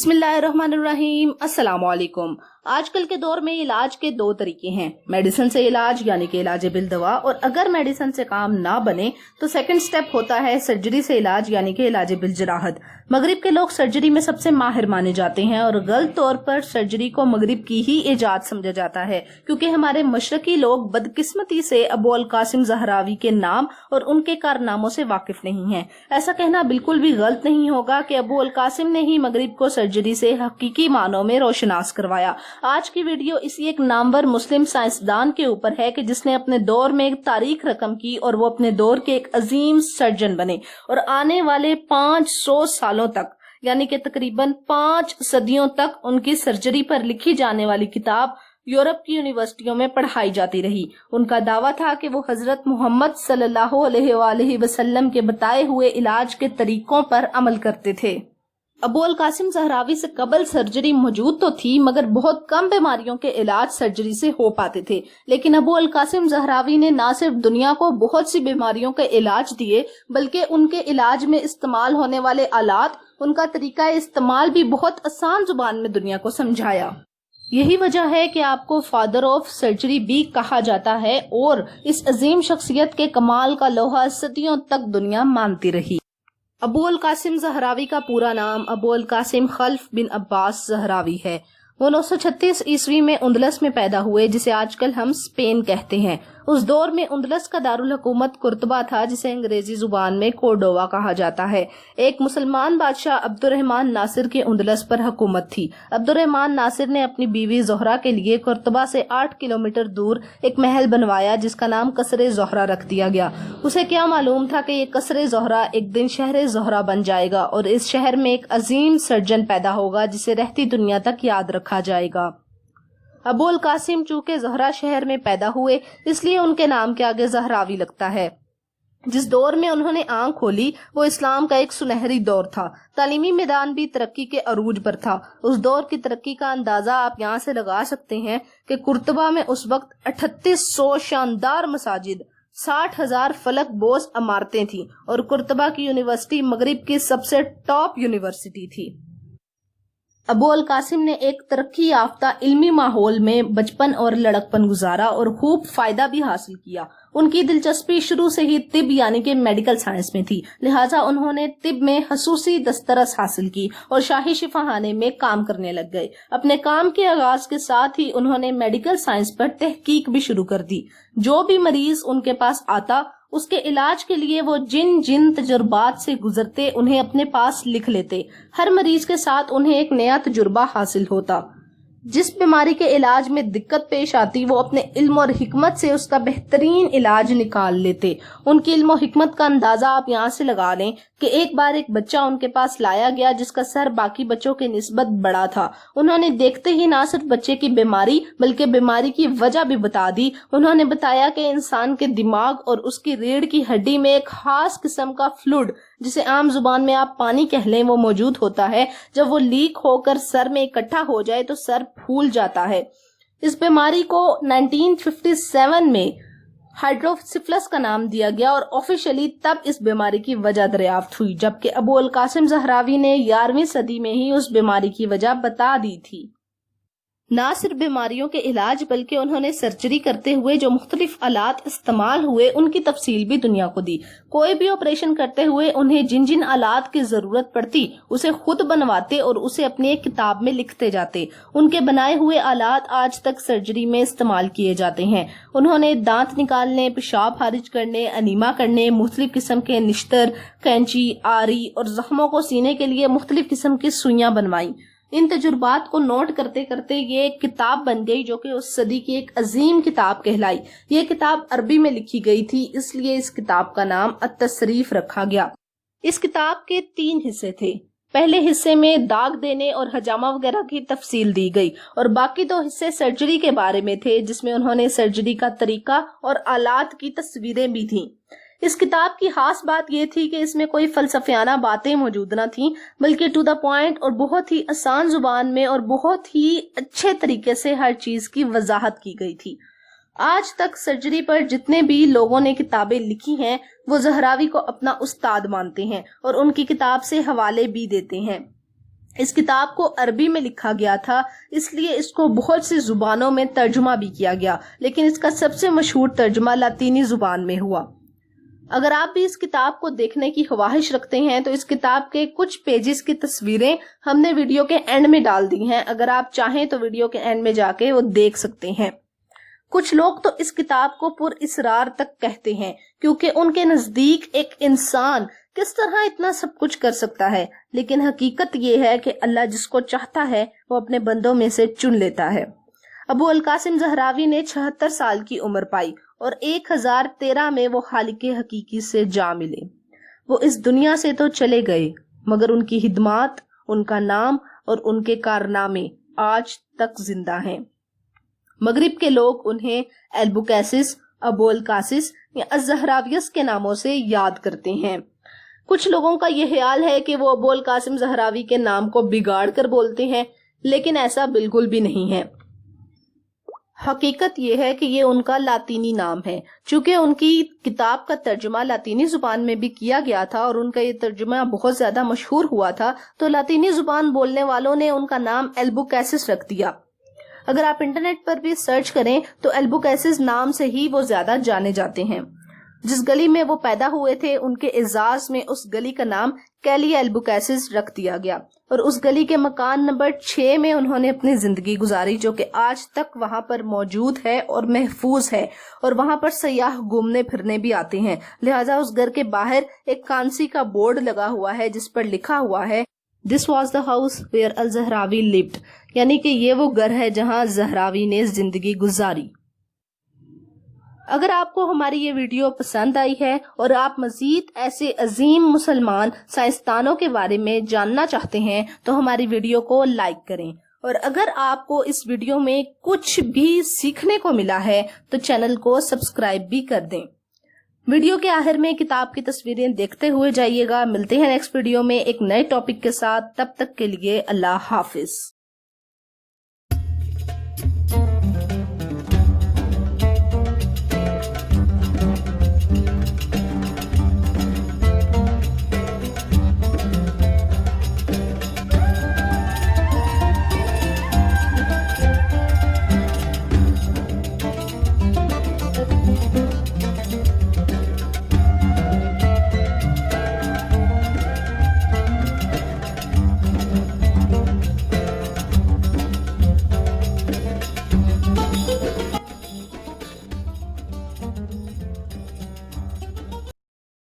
बिस्मिल्लाहिर्रहमानिर्रहीम। अस्सलाम वालेकुम। आजकल के दौर में इलाज के दो तरीके हैं, मेडिसिन से इलाज यानी कि इलाज बिल दवा, और अगर मेडिसिन से काम ना बने तो सेकंड स्टेप होता है सर्जरी से इलाज यानी कि इलाज बिल जराहत। मगरिब के लोग सर्जरी में सबसे माहिर माने जाते हैं और गलत तौर पर सर्जरी को मगरिब की ही इजाद समझा जाता है, क्योंकि हमारे मशरकी लोग बदकिस्मती से अबू अल कासिम ज़हरावी के नाम और उनके कारनामों से वाकिफ नहीं हैं। ऐसा कहना बिल्कुल भी गलत नहीं होगा कि अबू अल कासिम ने ही मगरिब को सर्जरी से हकीकी मानों में रोशनास करवाया। आज की वीडियो इसी एक नामवर मुस्लिम साइंसदान के ऊपर है कि जिसने अपने दौर में एक तारीख रकम की और वो अपने दौर के एक अजीम सर्जन बने और आने वाले 500 सालों तक यानी कि तकरीबन 5 सदियों तक उनकी सर्जरी पर लिखी जाने वाली किताब यूरोप की यूनिवर्सिटियों में पढ़ाई जाती रही। उनका दावा था कि वो हजरत मोहम्मद सल्लल्लाहु अलैहि वसल्लम के बताए हुए इलाज के तरीकों पर अमल करते थे। अबू अल कासिम ज़हरावी से कबल सर्जरी मौजूद तो थी, मगर बहुत कम बीमारियों के इलाज सर्जरी से हो पाते थे। लेकिन अबू अल कासिम ज़हरावी ने न सिर्फ दुनिया को बहुत सी बीमारियों के इलाज दिए, बल्कि उनके इलाज में इस्तेमाल होने वाले आलात, उनका तरीका इस्तेमाल भी बहुत आसान जुबान में दुनिया को समझाया। यही वजह है कि आपको फादर ऑफ सर्जरी भी कहा जाता है और इस अजीम शख्सियत के कमाल का लोहा सदियों तक दुनिया मानती रही। अबू अल कासिम ज़हरावी का पूरा नाम अबू अल कासिम खल्फ बिन अब्बास ज़हरावी है। वो 936 ईस्वी में उंदलस में पैदा हुए, जिसे आजकल हम स्पेन कहते हैं। उस दौर में उंदलस का दारुल हुकूमत कुर्तबा था, जिसे अंग्रेजी जुबान में कोर्डोवा कहा जाता है। एक मुसलमान बादशाह अब्दुर्रहमान नासिर के उंदलस पर हुकूमत थी। अब्दुर्रहमान नासिर ने अपनी बीवी ज़ोहरा के लिए कुर्तबा से 8 किलोमीटर दूर एक महल बनवाया, जिसका नाम कसरे ज़ोहरा रख दिया गया। उसे क्या मालूम था कि ये कसरे ज़ोहरा एक दिन शहर ज़ोहरा बन जाएगा और इस शहर में एक अजीम सर्जन पैदा होगा जिसे रहती दुनिया तक याद रखा जाएगा। अबू अल कासिम चूंकि ज़ोहरा शहर में पैदा हुए, इसलिए उनके नाम के आगे ज़हरावी लगता है। जिस दौर में उन्होंने आंख खोली वो इस्लाम का एक सुनहरी दौर था। तालीमी मैदान भी तरक्की के अरूज पर था। उस दौर की तरक्की का अंदाजा आप यहाँ से लगा सकते हैं कि कुर्तबा में उस वक्त 3800 शानदार मसाजिद, 60,000 फलक बोस इमारतें थी और कुर्तबा की यूनिवर्सिटी मगरिब की सबसे टॉप यूनिवर्सिटी थी। अबू अल कासिम ने एक तरक्की याफ्ता इल्मी माहौल में बचपन और लड़कपन गुजारा और खूब फायदा भी हासिल किया। उनकी दिलचस्पी शुरू से ही तिब यानी कि मेडिकल साइंस में थी, लिहाजा उन्होंने तिब में खसूसी दस्तरस हासिल की और शाही शिफाखाने में काम करने लग गए। अपने काम के आगाज के साथ ही उन्होंने मेडिकल साइंस पर तहकीक भी शुरू कर दी। जो भी मरीज उनके पास आता उसके इलाज के लिए वो जिन तजुर्बात से गुजरते उन्हें अपने पास लिख लेते। हर मरीज के साथ उन्हें एक नया तजुर्बा हासिल होता। जिस बीमारी के इलाज में दिक्कत पेश आती वो अपने इल्म और हिकमत से उसका बेहतरीन इलाज निकाल लेते। उनकी इल्म और हिकमत का अंदाजा आप यहाँ से लगा लें कि एक बार एक बच्चा उनके पास लाया गया जिसका सर बाकी बच्चों के निस्बत बड़ा था। उन्होंने देखते ही ना सिर्फ बच्चे की बीमारी बल्कि बीमारी की वजह भी बता दी। उन्होंने बताया कि इंसान के दिमाग और उसकी रीढ़ की हड्डी में एक खास किस्म का फ्लूइड, जिसे आम जुबान में आप पानी कह लें, वो मौजूद होता है। जब वो लीक होकर सर में इकट्ठा हो जाए तो सर फूल जाता है। इस बीमारी को 1957 में हाइड्रोसिफिलिस का नाम दिया गया और ऑफिशियली तब इस बीमारी की वजह दरियाफ्त हुई, जबकि अबू अल कासिम ज़हरावी ने 11वीं सदी में ही उस बीमारी की वजह बता दी थी। ना सिर्फ बीमारियों के इलाज बल्कि उन्होंने सर्जरी करते हुए जो मुख्तलिफ आलात इस्तेमाल हुए उनकी तफसील भी दुनिया को दी। कोई भी ऑपरेशन करते हुए उन्हें जिन जिन आलात की जरूरत पड़ती उसे खुद बनवाते और उसे अपनी एक किताब में लिखते जाते। उनके बनाए हुए आलात आज तक सर्जरी में इस्तेमाल किए जाते हैं। उन्होंने दांत निकालने, पेशाब खारिज करने, अनीमा करने, मुख्तलिफ किस्म के निश्तर, कैंची, आरी और जख्मों को सीने के लिए मुख्तलिफ किस्म की सुइयां बनवाई। इन तजुर्बात को नोट करते करते ये एक किताब बन गई जो कि उस सदी की एक अजीम किताब कहलाई। ये किताब अरबी में लिखी गई थी, इसलिए इस किताब का नाम अत-तसरीफ रखा गया। इस किताब के 3 हिस्से थे। पहले हिस्से में दाग देने और हजामा वगैरह की तफसील दी गई और बाकी 2 हिस्से सर्जरी के बारे में थे, जिसमें उन्होंने सर्जरी का तरीका और आलात की तस्वीरें भी थीं। इस किताब की खास बात यह थी कि इसमें कोई फलसफियाना बातें मौजूद न थीं, बल्कि टू द पॉइंट और बहुत ही आसान जुबान में और बहुत ही अच्छे तरीके से हर चीज की वजाहत की गई थी। आज तक सर्जरी पर जितने भी लोगों ने किताबें लिखी हैं वो ज़हरावी को अपना उस्ताद मानते हैं और उनकी किताब से हवाले भी देते हैं। اس کتاب کو عربی میں لکھا گیا تھا، اس لیے اس کو بہت سی زبانوں میں ترجمہ بھی کیا گیا، لیکن اس کا سب سے مشہور ترجمہ لاطینی زبان میں ہوا۔ اگر آپ بھی اس کتاب کو دیکھنے کی خواہش رکھتے ہیں تو اس کتاب کے کچھ پیجز کی تصویریں ہم نے ویڈیو کے اینڈ میں ڈال دی ہیں، اگر آپ چاہیں تو ویڈیو کے اینڈ میں جا کے وہ دیکھ سکتے ہیں۔ کچھ لوگ تو اس کتاب کو پر اسرار تک کہتے ہیں، کیونکہ ان کے نزدیک ایک انسان کس طرح اتنا سب کچھ کر سکتا ہے، لیکن حقیقت یہ ہے کہ اللہ جس کو چاہتا ہے وہ اپنے بندوں میں سے چن لیتا ہے۔ ابو القاسم زہراوی نے 76 سال کی عمر پائی اور 1013 میں وہ خالق حقیقی سے جا ملے۔ وہ اس دنیا سے تو چلے گئے، مگر ان کی خدمات، ان کا نام اور ان کے کارنامے آج تک زندہ ہیں۔ مغرب کے لوگ انہیں البوکیسس، ابو القاسس یا الزہراویس کے ناموں سے یاد کرتے ہیں۔ کچھ لوگوں کا یہ خیال ہے کہ وہ ابو القاسم زہراوی کے نام کو بگاڑ کر بولتے ہیں، لیکن ایسا بالکل بھی نہیں ہے۔ حقیقت یہ ہے کہ یہ ان کا لاطینی نام ہے۔ چونکہ ان کی کتاب کا ترجمہ لاطینی زبان میں بھی کیا گیا تھا اور ان کا یہ ترجمہ بہت زیادہ مشہور ہوا تھا، تو لاطینی زبان بولنے والوں نے ان کا نام البوکیسس رکھ دیا۔ اگر آپ انٹرنیٹ پر بھی سرچ کریں تو البوکیسس نام سے ہی وہ زیادہ جانے جاتے ہیں۔ جس گلی میں وہ پیدا ہوئے تھے ان کے اعزاز میں اس گلی کا نام کیلی البوکیسس رکھ دیا گیا، اور اس گلی کے مکان نمبر 6 میں انہوں نے اپنی زندگی گزاری، جو کہ آج تک وہاں پر موجود ہے اور محفوظ ہے، اور وہاں پر سیاح گھومنے پھرنے بھی آتے ہیں۔ لہٰذا اس گھر کے باہر ایک کانسی کا بورڈ لگا ہوا ہے جس پر لکھا ہوا ہے "This was the house where al-Zahrawi lived", یعنی کہ یہ وہ گھر ہے جہاں زہراوی نے زندگی گزاری۔ اگر آپ کو ہماری یہ ویڈیو پسند آئی ہے اور آپ مزید ایسے عظیم مسلمان سائنسدانوں کے بارے میں جاننا چاہتے ہیں تو ہماری ویڈیو کو لائک کریں، اور اگر آپ کو اس ویڈیو میں کچھ بھی سیکھنے کو ملا ہے تو چینل کو سبسکرائب بھی کر دیں۔ ویڈیو کے آخر میں کتاب کی تصویریں دیکھتے ہوئے جائیے گا۔ ملتے ہیں نیکسٹ ویڈیو میں ایک نئے ٹاپک کے ساتھ، تب تک کے لیے اللہ حافظ۔